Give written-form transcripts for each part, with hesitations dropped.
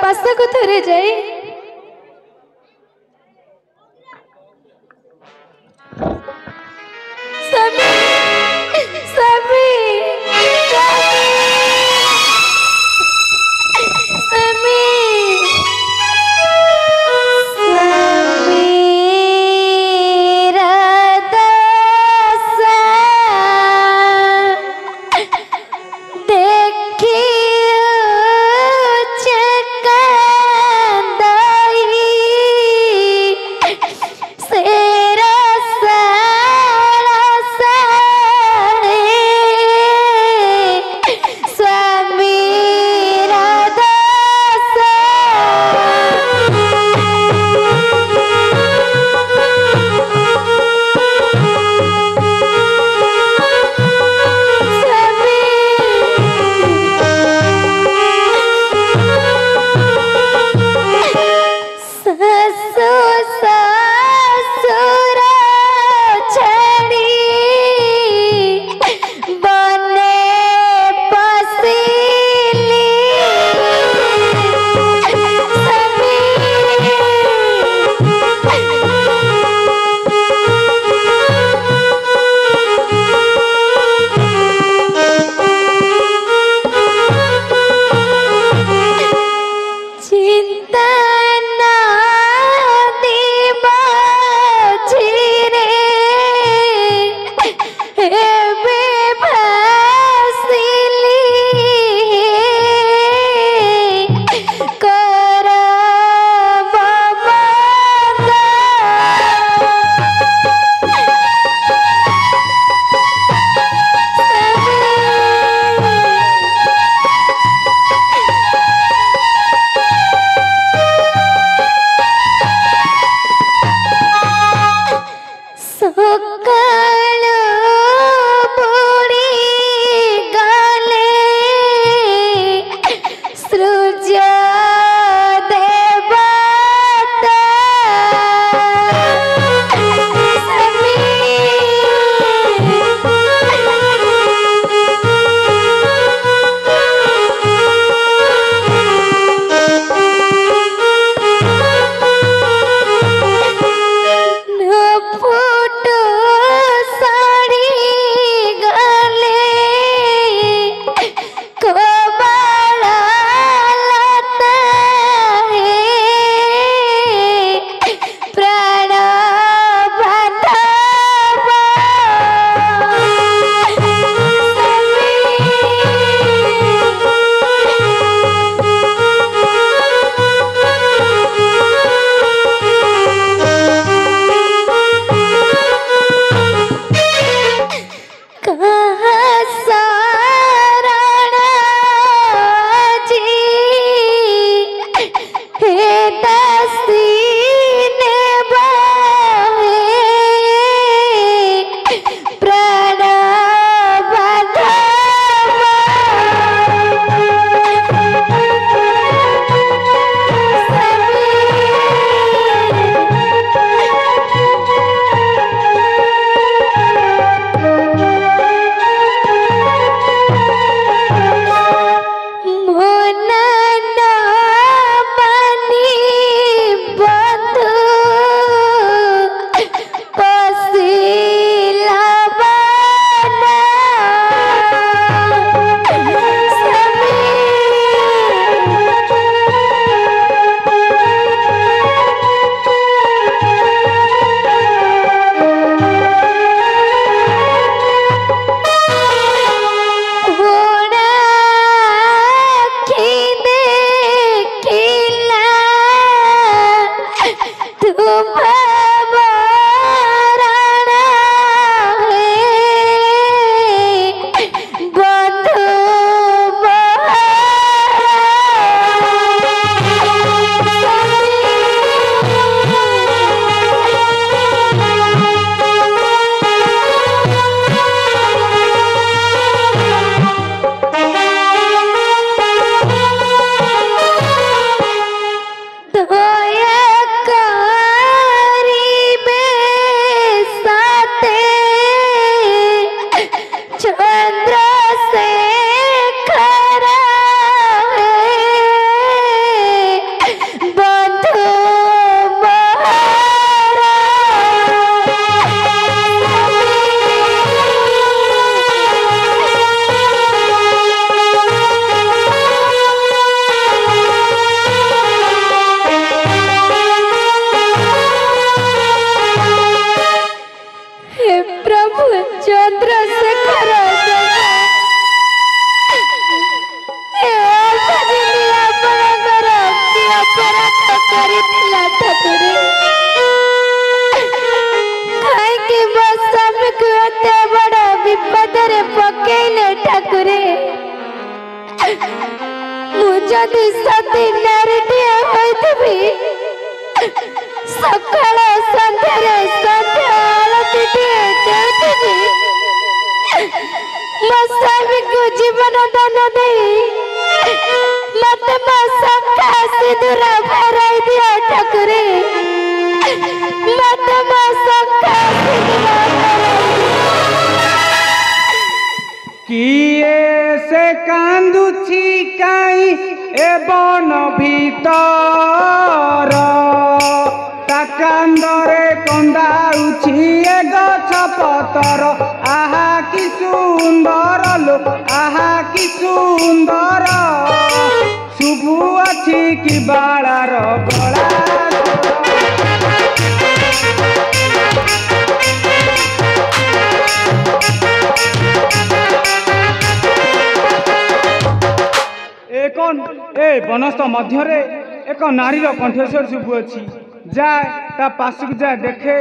पासको थरे जाई स्वामी स्वामी ପରାସ୍ତ କରିଥିଲା ଠାକୁରେ। କାହିଁକି ମୋ ସ୍ୱାମୀକୁ ଏତେ ବଡ଼ ବିପଦରେ ପକେଇଲେ ଠାକୁରେ? ମୁଁ ଯଦି ସତୀ ନାରୀଟିଏ ହୋଇଥିବି, ସକାଳ ସନ୍ଧ୍ୟାରେ ସନ୍ଧ୍ୟା ଆଳତୀଟିଏ ଦେଉଥିବି, ମୋ ସ୍ୱାମୀକୁ ଜୀବନ ଦାନ ଦେଇ ମତେ ମୋ ଶଙ୍ଖା ସିନ୍ଦୁର ଭରାଇ ଦିଅ ଠାକୁରେ। ମତେ ମୋ ଶଙ୍ଖା ସିନ୍ଦୁର ଭରାଇ କିଏ ସେ କାନ୍ଦୁଛି କାଇଁ ଏ ବନ ଭିତର, ତା କାନ୍ଦରେ କନ୍ଦାଉଛି ଏ ଗଛ ପତର। ଆହା କି ସୁନ୍ଦର ଲୋ, ଆହା କି ସୁନ୍ଦର, ଶୁଭୁଅଛି କି ବାଳାର ଗଳା। ए बनस्थ मध्य एक नारीर कंठस्वर शुभुअछि। जाए ता पासक जाए देखे।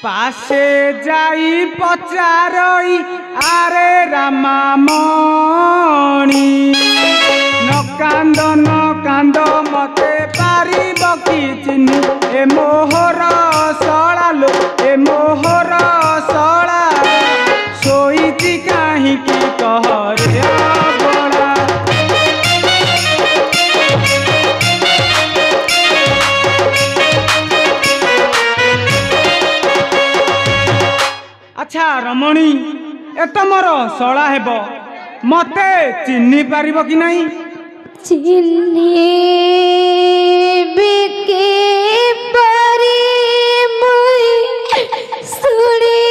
पासे जाई पचारई आरे रामामणि, न कांद मते पारिब कि चिन्हि। ए मोहर सळा लो, ए मोहर सळा, सोईची काहींकी कहरे अबला। अच्छा रमणी, ए तमर सळा हेब, मते चिन्हि पारिब कि नहीं? चिन्हि बिके परी मुई सुनी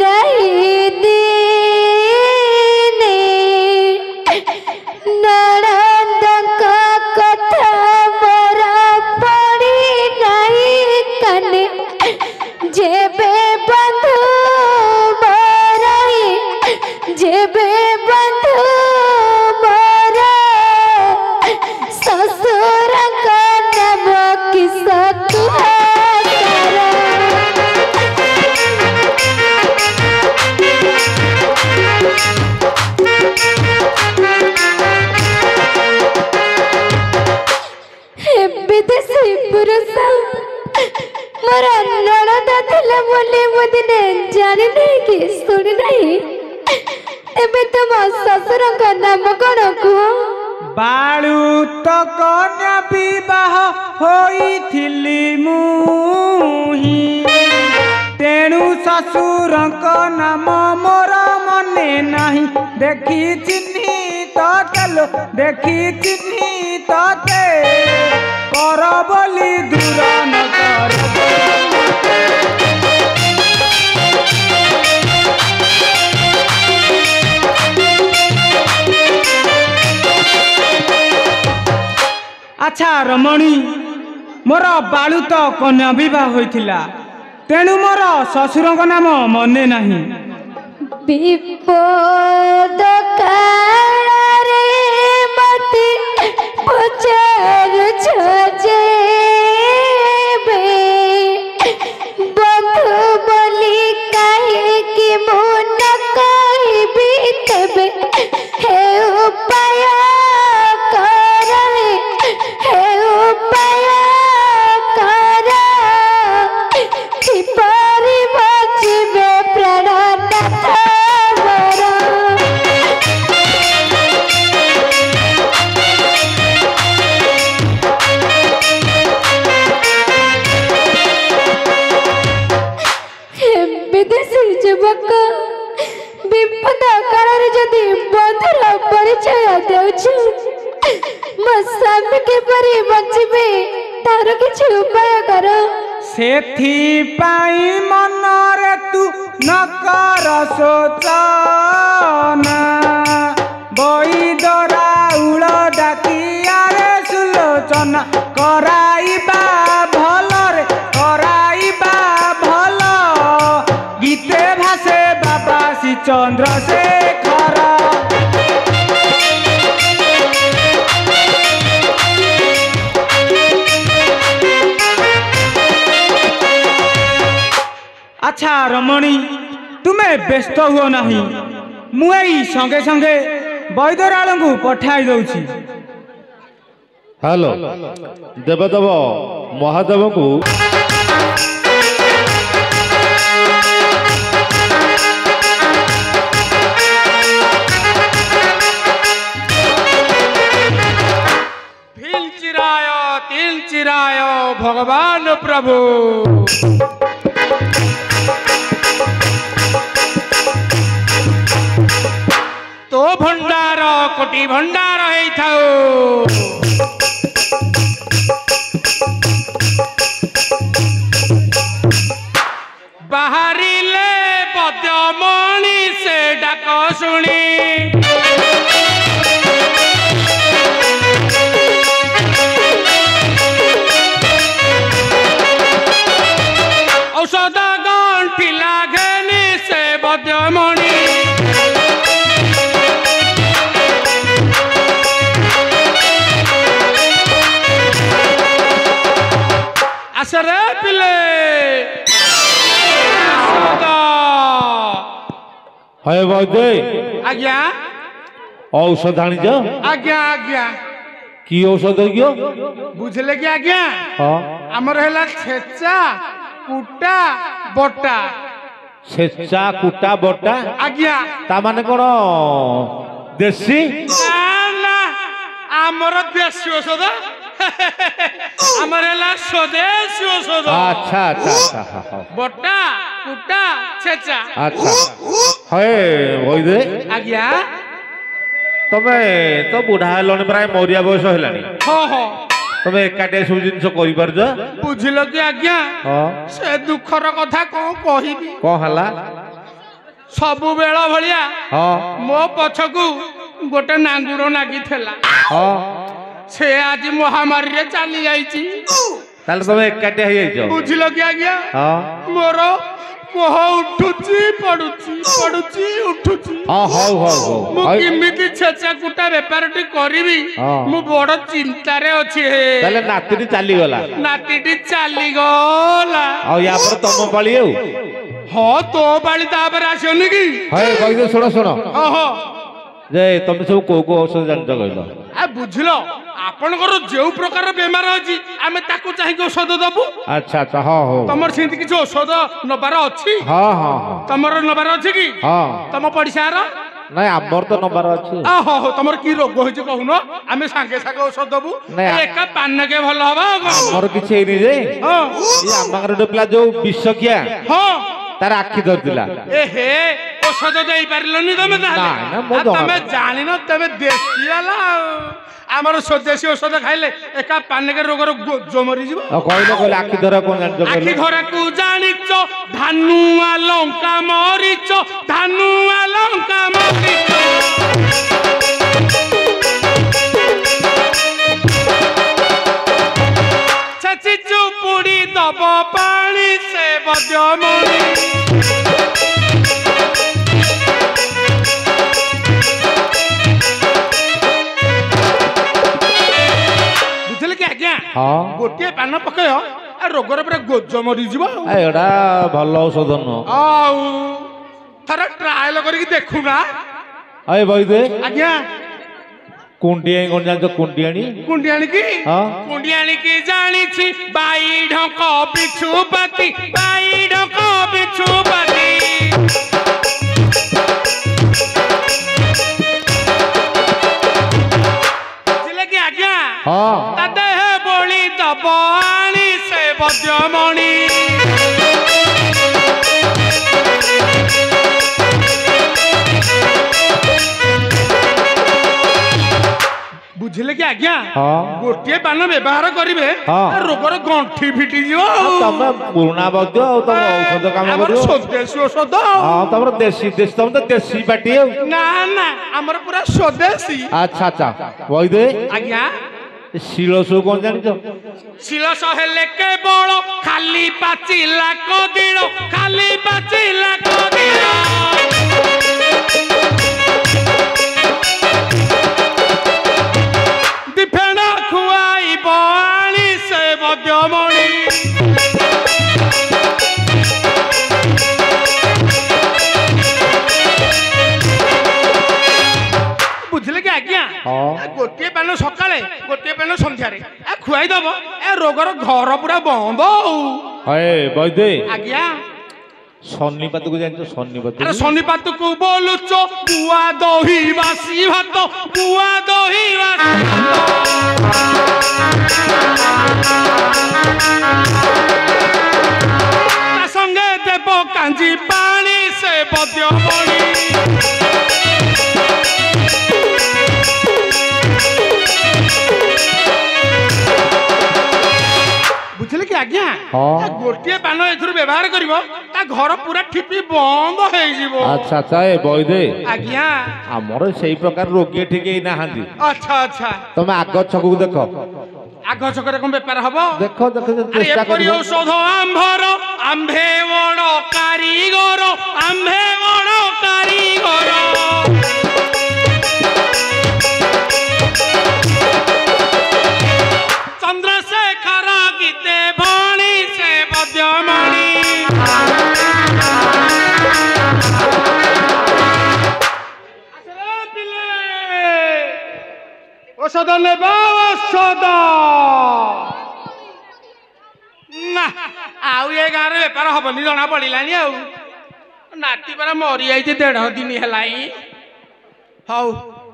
नहीं देने, ननद का कथा मोरा पड़ी नहीं कने। जेबे बंधु मोराई, जेबे बंधु मोरा, ससुर का नाम किसा तुहारा। विदेशी पुरुष मोर ननद थिले बोली मु दिने जानी नहीं कि सुनी नहीं। एबे तुम ससुर का नाम कौन कुह? बाळू तो कन्या विवाह होइथिली मुही, तेणु ससुर नाम मोर मने नहीं। देखी चिन्हि तोते लो, देखी चिन्हि तोते, कर बोली दूर न कर। अच्छा रमणी, मोर बाळू तो कन्या विवाह होइथिला, तेणु मोर ससुरଙ୍କ नाम मने नहीं। विपद काଳରେ मते पचारुछ जेबे, बंधु बोली काहेकि मु न कहबि तेबे। हे उपाय कर, हे उपाय कर, किपरि बचिबे प्राणनाथ मोर। विदेशी युवक विपद काଳରେ जदि बंधुर परिचय देउछु, मो स्वामी किपरि बचिबे तार किछि उपाय कर। सेथिपाई मनरे तू न कर सोचना, बईदरा उळ डाकियारे सुलोचना। कराइबा भलरे, कराइबा भल, गीते भासे बाबा श्री चंद्रशेखर। रमणी तुम्हें व्यस्त हुओ नहीं मुई संगे संगे वैद्यराल को पठाई दउछि। हेलो देवदेव महादेव को तिल चिरायो भगवान प्रभु तो भंडार कोटि भंडार है बाहरिले पद्यमणि से डाक शुणी औषध गंठी लागेनी से पद्यमणि आसरे पिले है वैद्य आज्ञा औषध आनिज आज्ञा आज्ञा कि औषध बुझले कि आज्ञा हाँ आमर है छेचा कुटा बटा छेचा कुटा बटा आज्ञा ता माने कोन देसी ना आमर देशी औषध आमर है स्वदेशी औषध। अच्छा अच्छा अच्छा बटा कुटा छेचा अच्छा है वैद्य आज्ञा तमे तो बुढ़ा हेलनी प्राय मरिया बयस हेलानी हाँ हाँ तमे एकाटे सब जिन करि पारज बुझिल कि आज्ञा हां से दुखर कथा कौन कहिबी कोन हला सबु बेला भलिया हां मो पछकू गोटे नांगुर नागी थेला हां से आज महामारी रे चली जाईची ताले तमे एकाटे हे जाइजो बुझिल कि आज्ञा हां मोर कोह उठुची पडुची पडुची उठुची हां हाउ हाउ मु हाउ किमिति छेचा कुटा व्यापारटी करिवि हाँ। मु बड़ चिंता रे अछि हे ताले नातिनी चली गला नातीटी चली गला आ या पर तम पाली आउ हाँ तो बाली तापर आसनी कि है वैद्य सुनो सुनो हाँ हाँ जे तुम सब को औषध जानत कहलो आ बुझिलो आपनकर जेउ प्रकार बेमार अछि आमे ताकू चाहि के औषध दबु। अच्छा अच्छा हां हो तमर सेंति किछ औषध नबार अछि हां हां हां तमर नबार अछि कि हां तम पडिसार नहीं आमर तो नंबर अछि आ हो हो तमर की रोग होइछ कहूनो आमे सांगे सांगे औषध दबु नहीं, एका पान के भल हबा हमर किछ हेनी जे हां ये आमगर डपला जो विषकिया हां तार आखि धरतिला ए हे औषध देई पारलनी तमे ना, मो ताले जमा तमे जानि न तमे देसी वाला आमर स्वदेशी औषध खाइले एका पान के रोग जो मरि जीव कहले कहले आखि धरा कोन जानत आखि कहले धरा को जानिच धानुआ लंका मरिच धानुआ लंका मरिच छची चुपुड़ी दब पानी से बद्यमणि बुझले कि आज्ञा हां गोटे पान पकायो आ रोगर पर गोज मरि जीव एडा भल औषध न आउ थरा ट्रायल करके देखु ना अय वैद्य आज्ञा कुंडिया कोन जानत कुंडियानी कुंडियानी की हां कुंडियानी की जानी छी बाई ढक बिछुपति बाई ढक बिछुपति बुझले कि आज्ञा हां ताते हे बोली दबाणी से बद्यमणि बुझले कि आज्ञा हां गोटे पान व्यवहार करिवे हाँ। रोगर गंठी फिटी जीव तमे पुराना वैद्य और तुम औषध काम हमर करियो स्वदेशी औषध हां तमर देसी देश तुम तो देसी पाटी हो ना ना हमर पूरा स्वदेशी अच्छा अच्छा वैद्य आज्ञा शिलसु कोन जानत शिलस हेले केवल खाली पाचिला कदिलो खाली पाचिला कदिलो दिफेना खुआई बाणी से बद्यमणि आज्ञा हाँ। गोटे पान सकाळे गोटे पान संध्यारे खुआई दब ए रोगर घर पूरा बंद अरे वैद्य आज्ञा शनिपात को जान शनिपात अरे शनिपात को बोलुच बुआ दही बासी भात बुआ दही संगे देव कांजी पानी से बद्य बड़ी बुझले कि आज्ञा हाँ। गोटे पान एथुर व्यवहार करिवो ता घर पूरा ठिपी बंद हो जीवो अच्छा अच्छा ए वैद्य आज्ञा हमर सेही प्रकार रोगी ठीक ही नाहांती अच्छा अच्छा तमे आग छकु देखो आग छकरे कोन व्यापार हबो देखो देखो अरे चेष्टा एपरि करियो औषध आंभर आंभे बड़ कारीगर आंभे बड़ कारीगर चंद्रशेखर गीते भणी से बद्यमणि औषध नेबा औषध ना आउ ये गाँव में बेपार हबनी जना पड़ानी आउ नाती परा मरी जाइए 1.5 दिन है हौ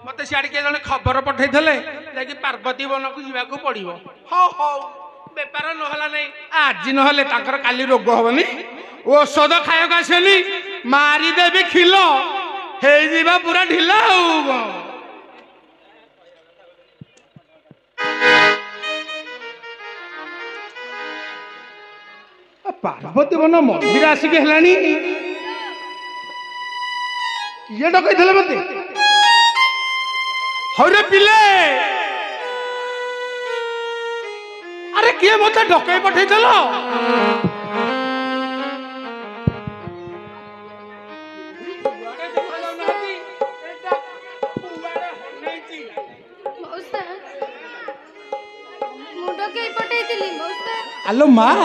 मत सियाड़े किए जन खबर पठे जाकि पार्वती वन को जावाक पड़ो हौ हौ बेपार नहला नहीं आज नहले ताकर काली रोग हबनी औषध खायक आसेनी मारिदेवी खिल हो पूरा ढिला पार्वती वन मंदिर आसिक है किए डकई मत हरे पिले अरे किए मत डकई पठे आलो माँ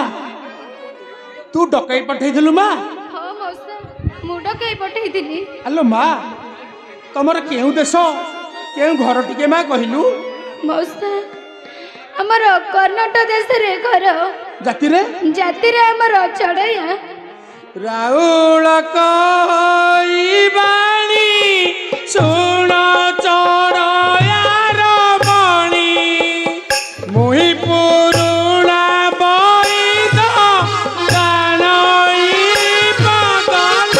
तू डकई पठेलु माँ हाँ मौसा मु डकई पठेइथिली आलो माँ तमर केउ देश केउ घर टिके माँ कहलु मौसा हमर कर्नाटक देश रे घर जाति रे हमर चढ़ैया राउल कई बाणी सुन चढ़यार बणी मुही पुरुणा बैद जानई बदल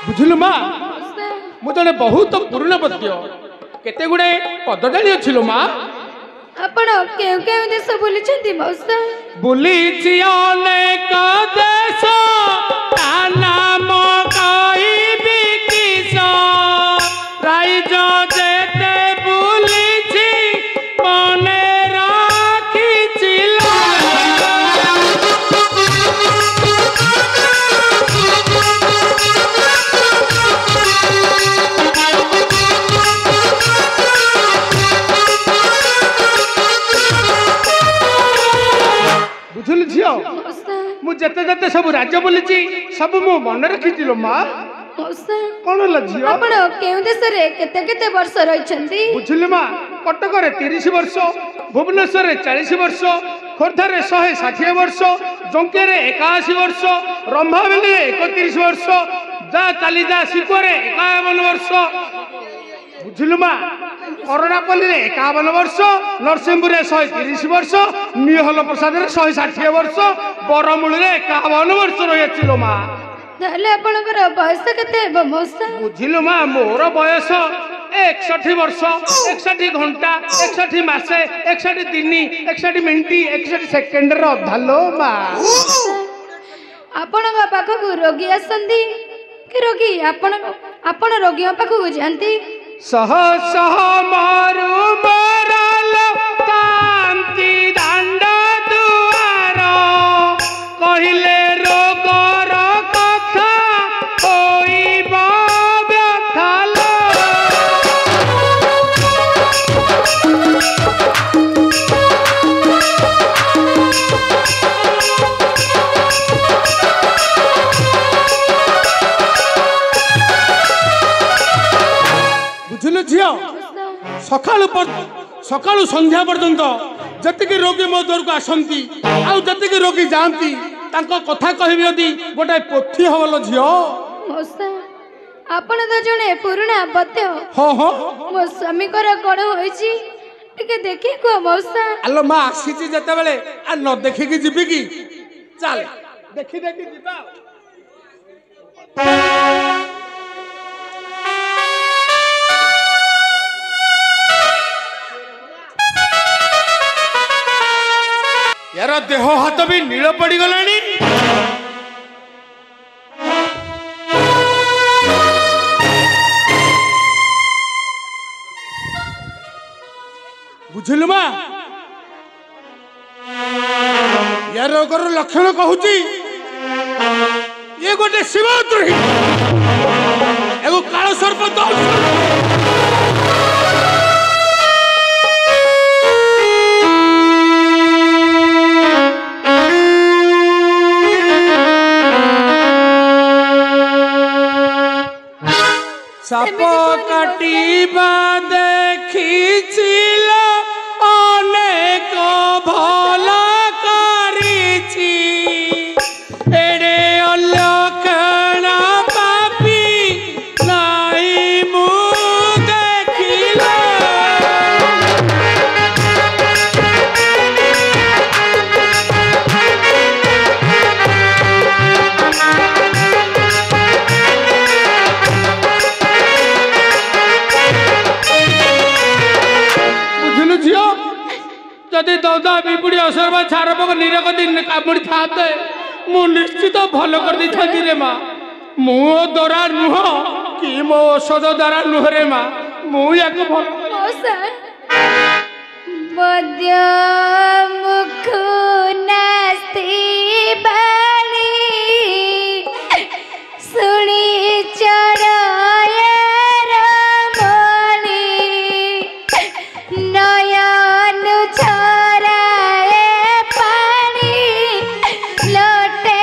बुझलु माँ मु जने बहुत पुराना पद्य केते गुडे पद जानी अछि माँ आपण केउ केउ देश बुलिछंती मौसा बुलिछि अनेक देश ता नाम कहिबि किस राइज जेते बुलिछि मने राखिछि बुझल झियो मौसा मु जते जते सब राज्य बोलिछि सब मु मन रखिछि लो माँ मौसा कोन ल झियो आपण केउ देश रे केते केते वर्ष रहिछंती बुझिले माँ कटक रे 30 वर्ष भुवनेश्वर रे 40 वर्ष खोर्धा रे 160 वर्ष जंके रे 81 वर्ष रंभावेली रे 31 वर्ष जा चाली जा सिको रे 51 वर्ष बुझिलु माँ करणापल्ली रे 51 वर्ष नरसिंहपुर रे 130 वर्ष मिहल प्रसाद रे 160 वर्ष बरमूल रे 51 वर्ष रहिछि माँ ताले आपनकर बयस केते हेबो मौसा बुझिलु माँ मोर बयस 61 वर्ष 61 घंटा 61 मासे 61 दिन 61 मिनिट 61 सेकेंड रो धालो माँ आपनका पाखकु रोगी आसंती कि रोगी आपण रोगी पाखकु जानती सह सह मारू मरल कांति दांड दुआर कहिले रोगर कथा होइब व्यथाल झियो सकाळू संध्या पर्यंत जतिकी रोगी मो द्वार को आसती आतिकी रोगी जाती कथा कहबी यदि गोटे पोथी हबलो झियो मौसा आपण तो जने पुराना बत्य हाँ हाँ मो स्वामी कौन होइछि टिके देखि को मौसा आलो माँ आसी जते बेले आ न देखिकी जीवी कि चल देखी देखी जीवा यार देह हाथ भी नील पड़ गलानी बुझिलु माँ यार रोगर लक्षण कहूची ये गोटे शिवद्रोही एगो काल सर्प साप काटिबा देखिছিল अनेक भल करिछि एडे अलक्षण पापी नाई मु देखिला जदि दौदा बिपुड़ी असर छारपक निरगति कामुड़ी था मु निश्चित भल कर दी था रे माँ मु द्वारा नुह कि मो औषध द्वारा नुह रे माँ मु याक भल मध्य मुख नास्ति बाणी सुनी चढ़ाय रमणी नयन छराए पानी लोटे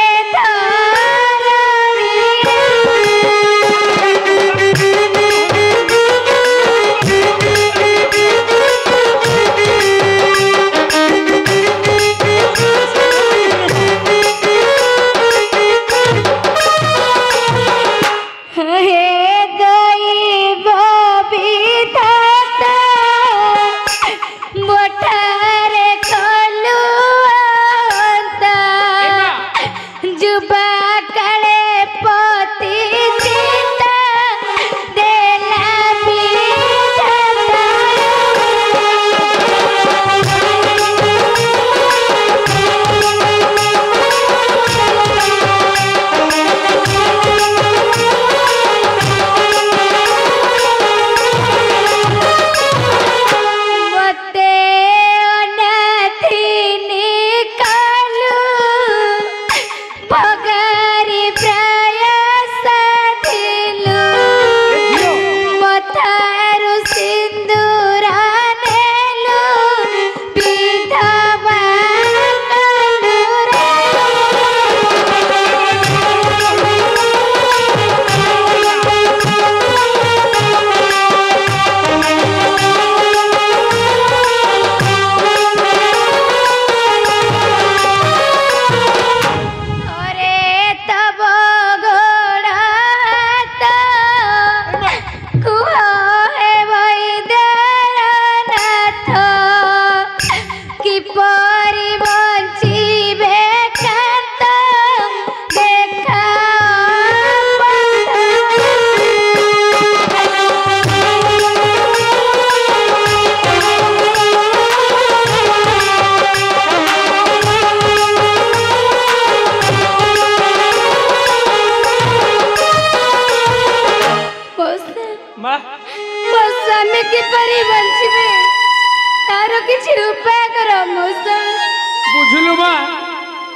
बुझिलु माँ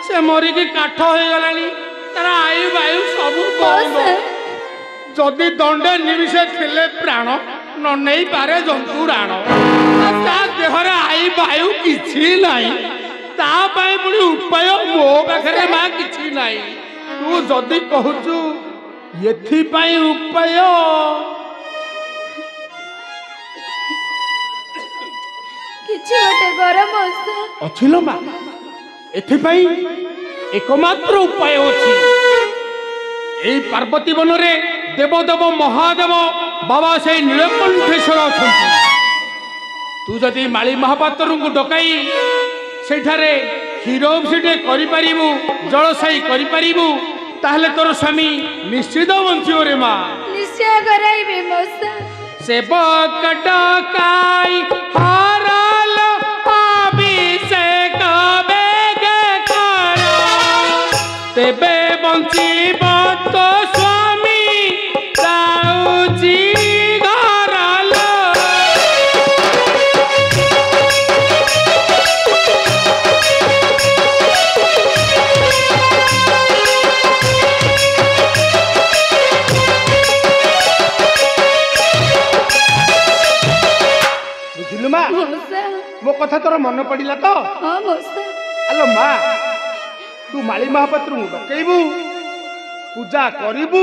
से मरिकी काठ हो गलानी तार आयु वायु सब बंद जदि दंडे निमिषे थिले प्राण न नहीं पारे जंतु राण ता देहरे आयु वायु किछि नाही ता पाई पुणी उपाय मो पाखरे माँ किछि नाही तू जदि कहूचु एथि पाई उपाय ମୋର ମଉସା। ଅଛି ଲୋ ମା। ଏଥିପାଇଁ एकमात्र उपाय अछि। एई पार्वती वनरे देवदेव महादेव बाबा से नीलकंठेश्वर अछंती। तू जदि माली महापात्र को डकाई सेठारे क्षीरोपसीटे करि परिबु जलसाई करि परिबु ताहले तोर स्वामी निश्चित बंचियो रे मा। निश्चय कराइबे मौसा। सेवक डकाई हराल अभिषेक बेग कर तेबे बंचिब तो स्वामी जाउची घराल। बुझिलु मा मौसा। मो कथा तोर मन पड़िला तो? हाँ मौसा। हेलो मा तू माली महापात्र डकैबू पूजा करिबू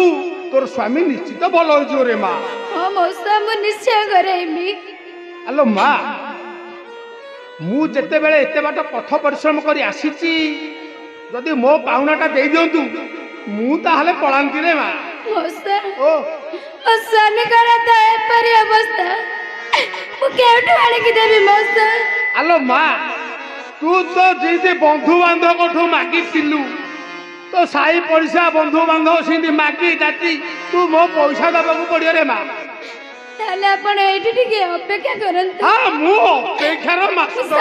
तोर स्वामी निश्चित भल हो रे मा। हाँ मौसा मु निश्चय कराइबी। हेलो मा मु जेते बेले एते बाट पथ परिश्रम करी आसीची जदि मो पाउनाटा देई दियंतु मु ताहले पळांती रे मा। मौसा ओ स्वामी करा तो एपरी अवस्था मु केउठु आଣିକି देबी मौसा। हेलो मा तू तो जेते बंधु बांधव कोठू मागी थिलु तो साई पड़िसा बंधु बांधव सिंधी मागी जाती तू मो पैसा दबाकू पड़ियो रे मा। ताले आपण एठी टिके अपेक्षा करंतु। हाँ मु अपेक्षार मास्टर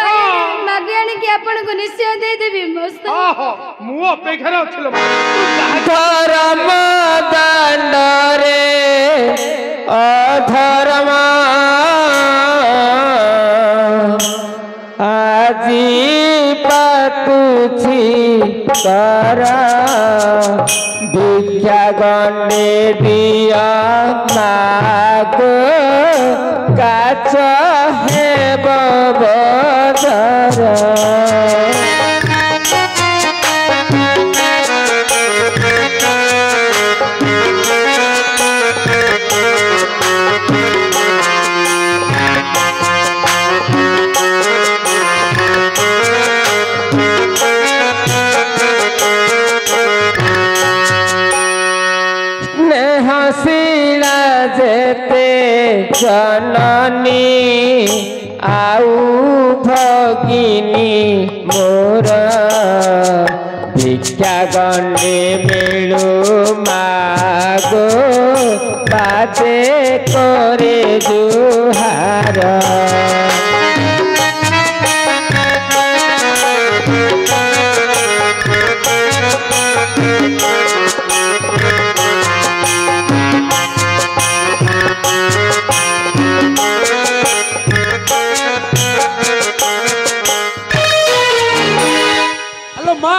मागी आଣିକି आपनको निश्चय दे देबी मौसा। हाँ हाँ मु अपेक्षार अछलो मा। धर्म दांडरे अधर्म आजी पातुछि कर भिक्षा गंडे दिया माग काच हेब बदर। हसीला जेते जननी आउ भगिनी मोर भिक्षा गंडे मिलू मागो बाजे करे जुहार। हेलो मा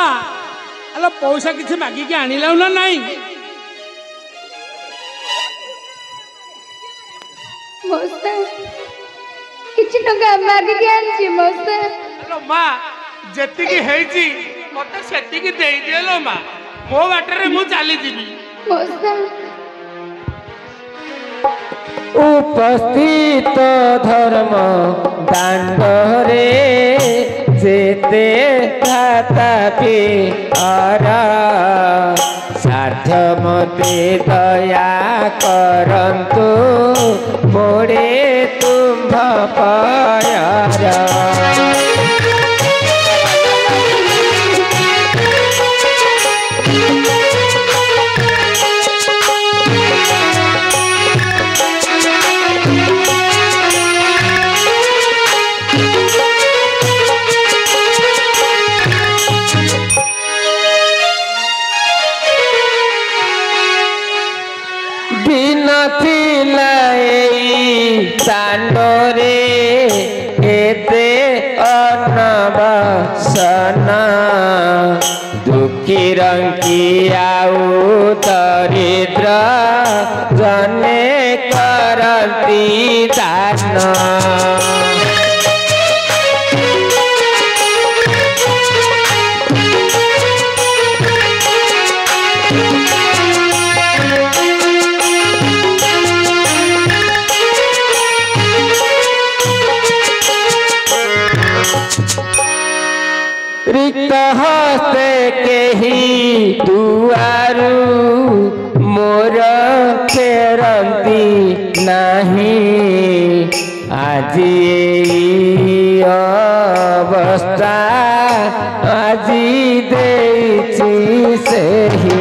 हेलो पैसा किसी मागिकी आनिलाउ ना नहीं? मौसा किछि टका मागिକି आनछि मौसा। हेलो मा जेतिकी हेची मते सेतिकी देई दिएलो मा मो बाटरे मु चाली जीवी। मौसा उपस्थित धर्म दांडरे जेते थातापि अर साध्य मते दया करन्तु मोरे तुम्भ पयर। दांडरे एते अनबसन दुखी रंकी आउ दरिद्र जने करती दान। रिक्त हस्ते केही दुआरू मोर फेरंती नहीं আজি এই अवस्था আজি देइछि सेही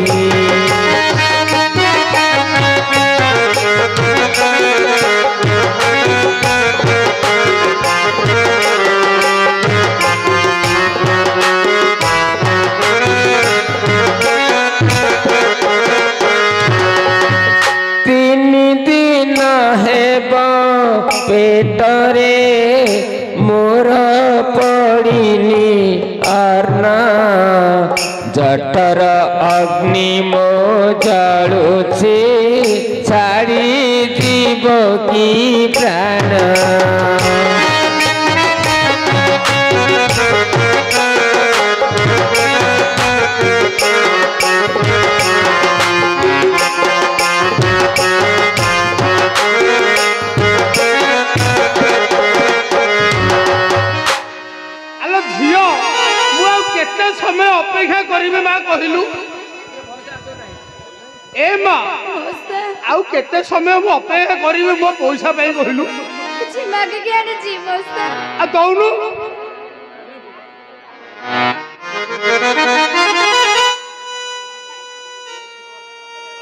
पेटरे मोर पड़िनी अर्ना जठर अग्नि मो जलुछि छाड़ी जीव की प्राण समय अपेक्षा करिबे मां कहिलु ए मां आउ केते समय मु अपेक्षा करिबे मो पैसा पई कहिलु କିଛି ମାଗିକି ଆଣିଛି ମଉସା। आ दौनु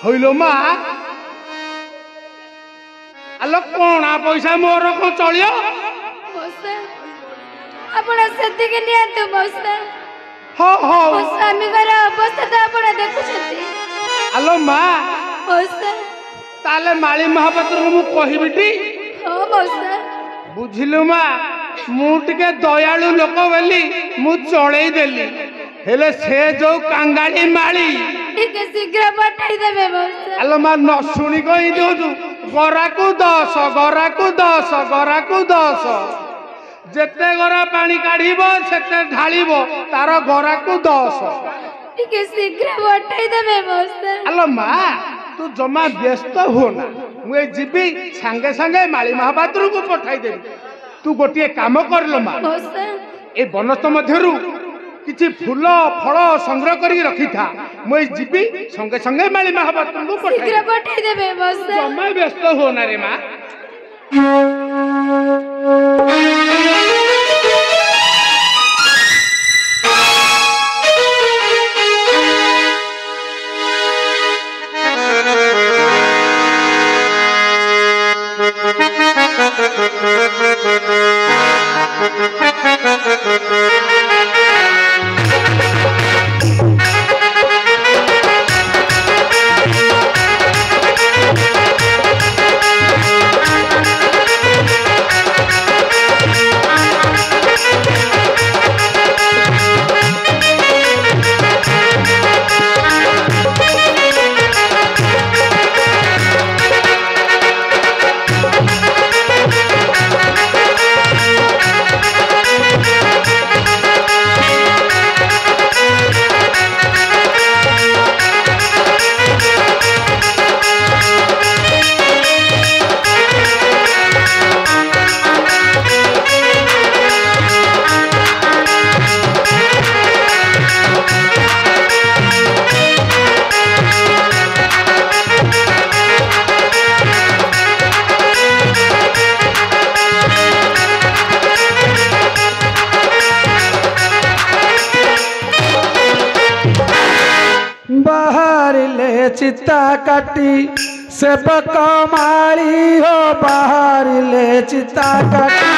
होइलो मा आलो कोणा पैसा मोर को चलियो ମଉସା ଆପଣ ସେତିକି ନିଅନ୍ତୁ ମଉସା। हो हो ମୋ ସ୍ୱାମୀଙ୍କର ଅବସ୍ଥା ତ ଆପଣ ଦେଖୁଛନ୍ତି। आलो मा ମଉସା ताले माली महापात्र को मु कहिबिटी ହଁ ମଉସା बुझिलु मा मु टिके दयालु लोक बोली मु चढ़ेई देली हेले से जो कांगाड़ी माली ଟିକେ ଶୀଘ୍ର ପଠାଇ ଦେବେ ମଉସା। आलो मा न सुनी कहि दोजु गराकु 10 गराकु 10 गराकु 10 जेते गरा पानी काढिबो सेते ढालिबो तार गराकु 10 ଟିକେ ଶୀଘ୍ର ପଠାଇ ଦେବେ ମଉସା। आलो मा तू जमा व्यस्त हो ना मुझे जीवी सांगे सांगे माली महापात्र को पठाई देवी तू गोटे काम कर लो मा मौसा ए बनस्थ मध्यरु किछि फूल फल संग्रह करी रखी था मुझे जीवी संगे संगे माली महापात्र को पठाई ଶୀଘ୍ର ପଠାଇ ଦେବେ ମଉସା। जमा व्यस्त हो ना रे मा चिता काटी सेवक मारी हो बाहर ले चिता काटी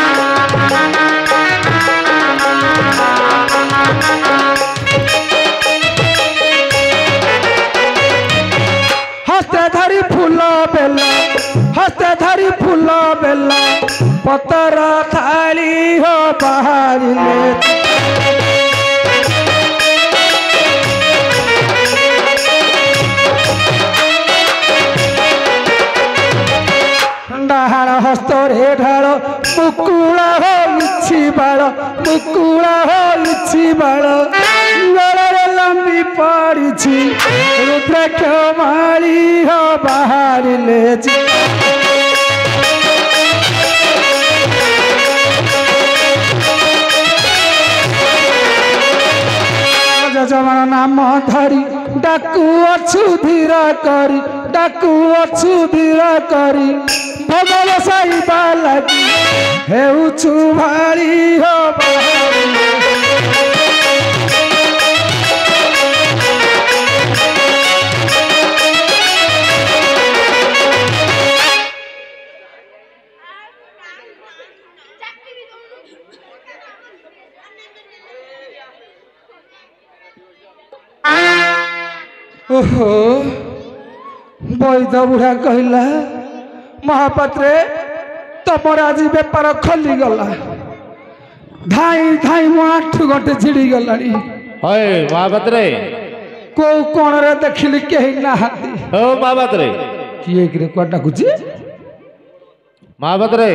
हस्ते धरी फूल बेला हस्ते धरी फूल बेला पतर थाली हो बाहर ले डाहाण हस्तरे ढाल मुकुला हो इछि बाल मुकुला हो इछि बाल गलरे लंबी पड़ी रुद्राक्ष माली हो बाहर ले नाम धरी डाकू अछु धीर करी डाकू अछु धीर करी भगल साइबा लगी हेउछु भारी हो ओहो बैद बुढ़ा कहला महापात्रे तमर आज बेपार खोली गला धाई धाई मो 8 घंटे छिड़ी गलानी हय महापात्रे को कोण रे देखिली केही नाहाती ओ महापात्रे किए करे को डाकुची महापात्रे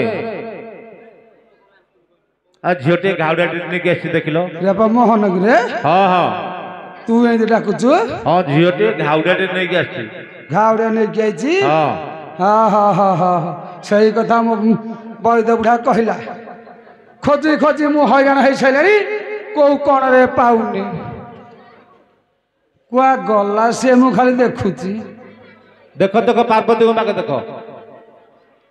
आ झियोटे घावडा टिटनी के आसी देखिलो रे बा मोहन रे हां हां तू एंदी डाकुचु हां झियोटे घावडा टिटनी के आसी घावड़े नहीं गई हां हाँ हाँ हाँ हाँ सही कथा मो बैद बुढ़ा कहला खोजी खोजी मु हैरान हो सारे कौ कण रे पाऊनी कुआ गला से मु खाली देखुची देखो देखो पार्वती को माके देखो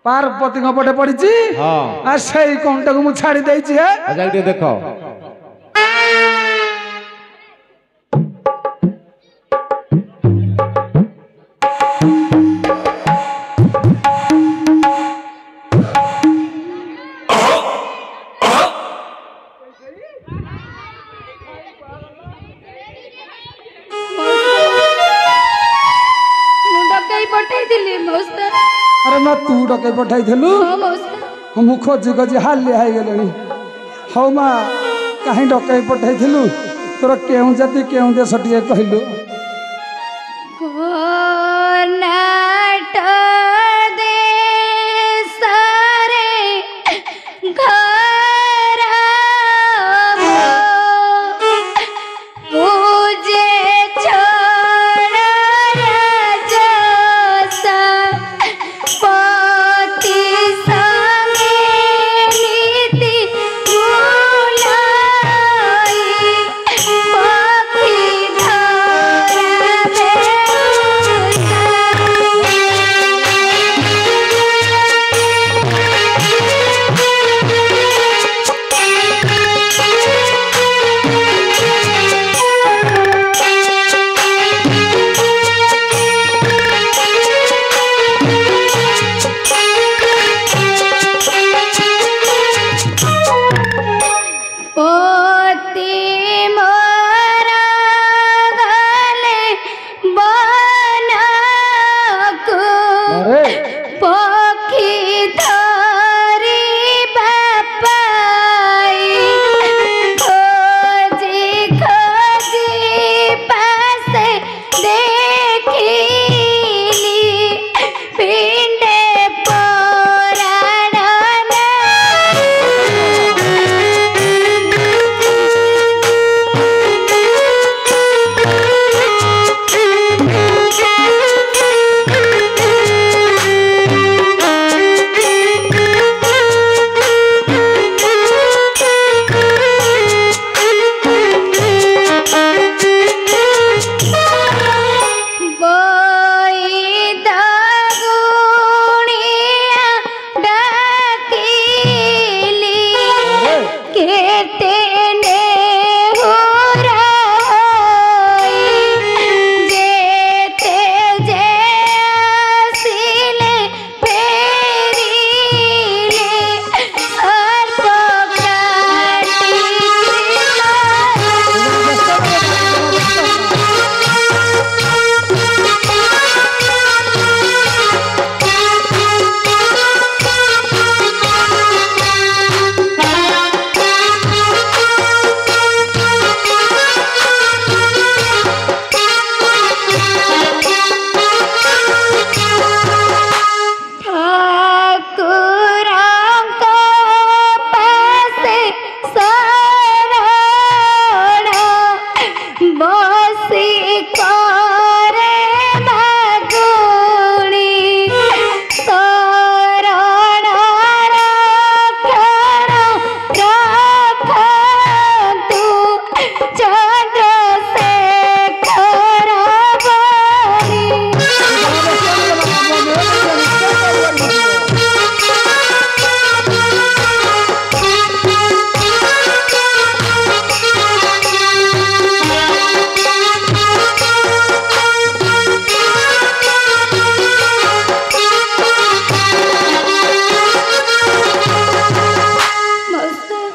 पार्वती पटे पड़ी हां आ सही कौन को मु छाड़ी देछि है आजा के देखो अरे मैं तू डके पठाई थलु हम खोजी खोजी हालिया हाई गलेनी हौ माँ कहीं डके पठाई थलु तोर केउ जाति केउ देश टिके कहलु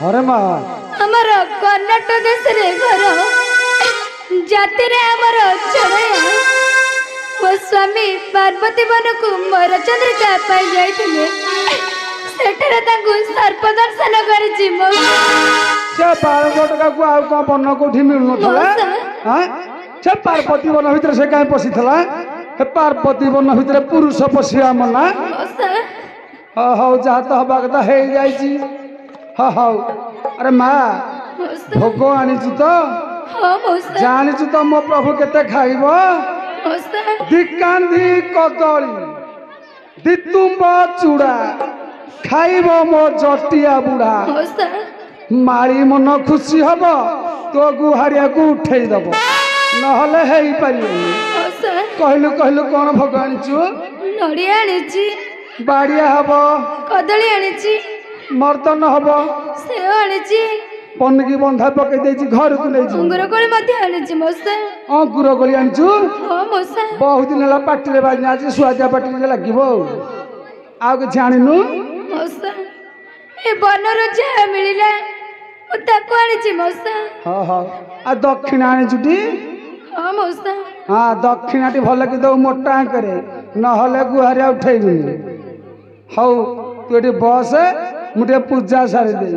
अरे माँ ଆମର କର୍ଣ୍ଣାଟକ ଦେଶରେ ଘର ଜାତିରେ ଆମର ଚଢ଼େୟା ମୋ ସ୍ୱାମୀ ପାର୍ବତୀ ବନକୁ ମୋର ଚନ୍ଦ୍ରିକା ପାଇଁ ଯାଇଥିଲେ ସେଠାରେ ତାଙ୍କୁ ସର୍ପ ଦର୍ଶନ କରିଛି ମୋ से 12 टका को आउ कौन बन कोठी मिलुनथला हां से पार्वती वन भितर से काहे पसिथला हे पार्वती वन भितर पुरुष पसिया मना हा हा जा तो हबा कथा हे जाईची हा हा अरे माँ भोग आनीचु तो जानीचु तो मो प्रभु केते खाइबो दिकांधी कदली दितुंब चूड़ा खाइबो मो जटिया बुढ़ा माड़ी मन खुशी हम तो गुहारिया को उठे दब नहले है कहलु कहलु कौन भोग आनीचु नड़िया आनीची बाड़िया हब कदली आनीची मर्दन हब सेव आनीची पनकी बंधा पकई देछि घर को नै अंगुर कोली मध्य आनीची मोसा अंगुर कोली आनीचु हां मोसा बहुत दिन हला पाटी रे बाजना आज सुआदिया पाटी रे लागिबो आ के जानिनु मोसा ए बनर जा मिलिला ताको आनीची मोसा हां हां आ दक्षिण आनीचुटी हां मोसा हाँ दक्षिणाटी भल कि दो मोटा करे नहले गुहारिया उठेबी हौ तू ये बस मुझे पूजा सारी दे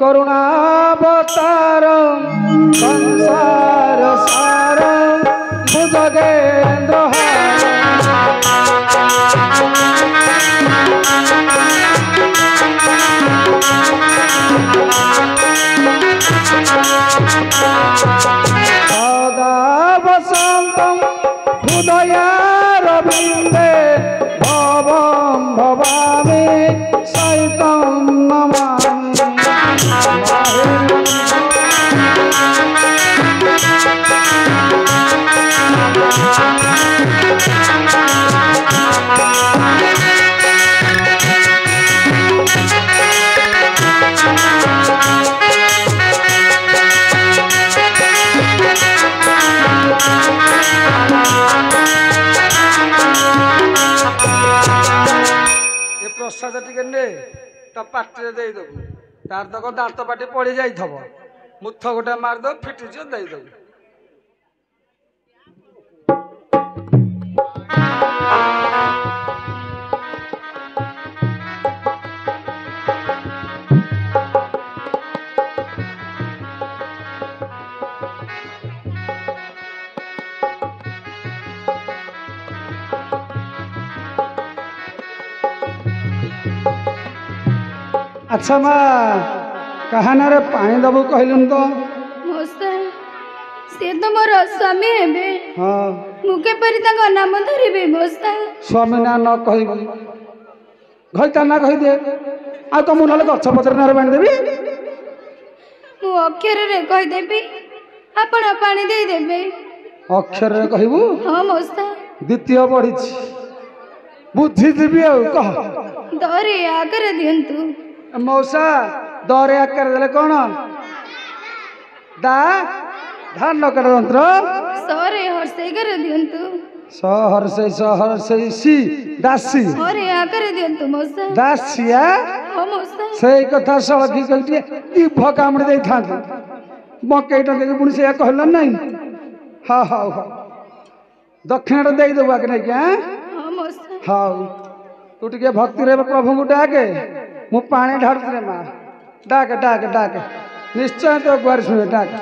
करुणावतार संसार सार भुजगेन्द्र सदा वसंतम हृदयारविन्दे भवं भवामि सहितं नमामि प्रसाद टिके ने ता पाटी रे देई दबु तार तक दांत पाटी पड़ी जाई थबो मुथ गोटे मार दो फिटी जो देई दबु अच्छा माँ कहाना रे पानी दबु कहलुन तो मोसा से तो मोर स्वामी हेबे हाँ मुके परि ताको नाम धरिबे मोसा स्वामी ना न कहबी घइता ना कहि दे आ तो मुनले गछ पत्र ना रे बांध देबी मु अक्षर रे कहि देबी आपण पानी दे देबे अक्षर रे कहबू हां मोसा द्वितीय पढ़ी बुद्धि देबी आ कह ଦରେ ଆଗରେ ଦିଅନ୍ତୁ। ମଉସା ଦରେ ଆକାର ଦେଲେ କଣ ଦା ଧାନ କାଟ ଯନ୍ତ୍ର ସରେ ହର୍ଷେଇକରେ ଦିଅନ୍ତୁ। ସହରସେଇ ସି ଦାସୀ ହରେ ଆଗରେ ଦିଅନ୍ତୁ ମଉସା। ଦାସିଆ ହଁ ମଉସା। ସେଇ କଥା ସଳଖି କରି ଟିକେ ଜିଭ କାମୁଡ଼ି ଦେଇଥାନ୍ତି ମକେଇ ଟଙ୍କେଇକି ପୁଣି ସେଇଆ କହିଲ ନାଇଁ। ହଉ ହଉ ହଉ ଦକ୍ଷିଣଟା ଦେଇଦେବୁ ଆগে ନାଇକି ହଁ ମଉସା। ହଉ ତୁ ଟିକେ ଭକ୍ତିରେ ପ୍ରଭୁଙ୍କୁ ଡାକେ ମୁଁ ପାଣି ଢାଳୁଛି ରେ ମା ଡାକେ ଡାକେ ଡାକେ ନିଶ୍ଚୟ ତୋ ଗୁହାରି ଶୁଣିବେ ଡାକେ।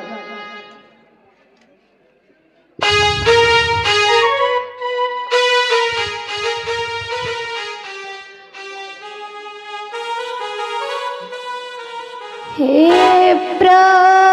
हे प्रभु